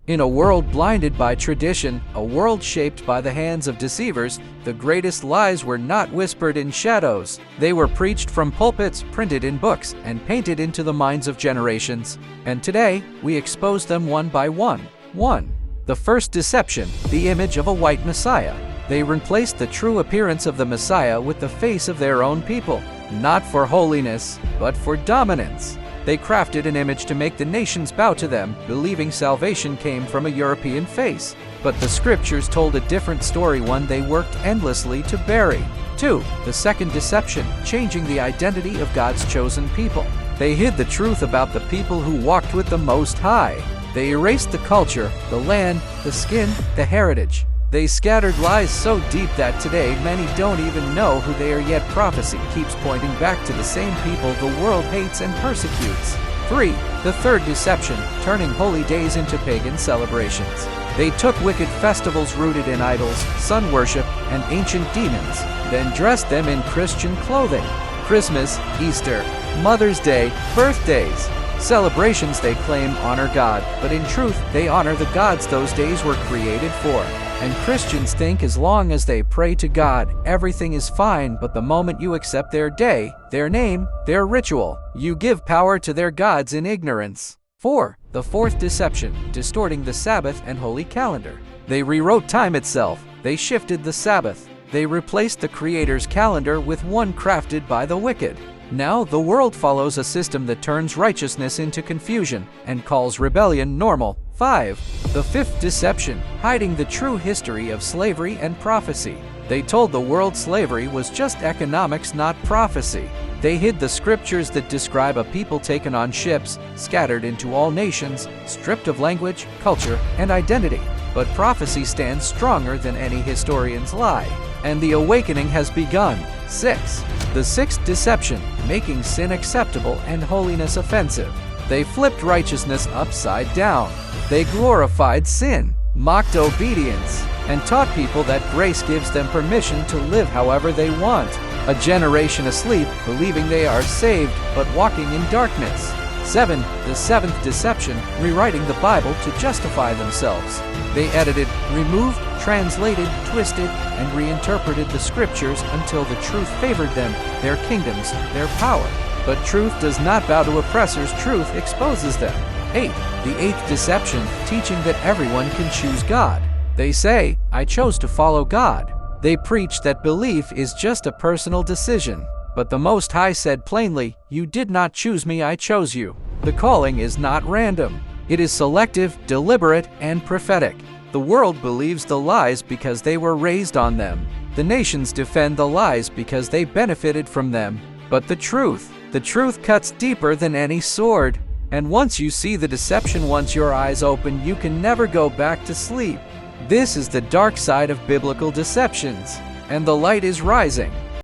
In a world blinded by tradition, a world shaped by the hands of deceivers, the greatest lies were not whispered in shadows. They were preached from pulpits, printed in books, and painted into the minds of generations. And today, we expose them one by one. 1. The first deception, the image of a white Messiah. They replaced the true appearance of the Messiah with the face of their own people, not for holiness, but for dominance. They crafted an image to make the nations bow to them, believing salvation came from a European face. But the scriptures told a different story, one they worked endlessly to bury. 2. The second deception, changing the identity of God's chosen people. They hid the truth about the people who walked with the Most High. They erased the culture, the land, the skin, the heritage. They scattered lies so deep that today many don't even know who they are, yet prophecy keeps pointing back to the same people the world hates and persecutes. 3. The third deception, turning holy days into pagan celebrations. They took wicked festivals rooted in idols, sun worship, and ancient demons, then dressed them in Christian clothing. Christmas, Easter, Mother's Day, birthdays. Celebrations they claim honor God, but in truth they honor the gods those days were created for. And Christians think as long as they pray to God, everything is fine, but the moment you accept their day, their name, their ritual, you give power to their gods in ignorance. 4. The fourth deception, distorting the Sabbath and holy calendar. They rewrote time itself. They shifted the Sabbath. They replaced the Creator's calendar with one crafted by the wicked. Now the world follows a system that turns righteousness into confusion and calls rebellion normal. 5. The fifth deception, hiding the true history of slavery and prophecy. They told the world slavery was just economics, not prophecy. They hid the scriptures that describe a people taken on ships, scattered into all nations, stripped of language, culture, and identity. But prophecy stands stronger than any historian's lie. And the awakening has begun. 6. The sixth deception, making sin acceptable and holiness offensive. They flipped righteousness upside down. They glorified sin, mocked obedience, and taught people that grace gives them permission to live however they want. A generation asleep, believing they are saved, but walking in darkness. 7. The seventh deception, rewriting the Bible to justify themselves. They edited, removed, translated, twisted, and reinterpreted the scriptures until the truth favored them, their kingdoms, their power. But truth does not bow to oppressors, truth exposes them. 8. The eighth deception, teaching that everyone can choose God. They say, I chose to follow God. They preach that belief is just a personal decision. But the Most High said plainly, you did not choose me, I chose you. The calling is not random. It is selective, deliberate, and prophetic. The world believes the lies because they were raised on them. The nations defend the lies because they benefited from them. But the truth cuts deeper than any sword. And once you see the deception, once your eyes open, you can never go back to sleep. This is the dark side of biblical deceptions. And the light is rising.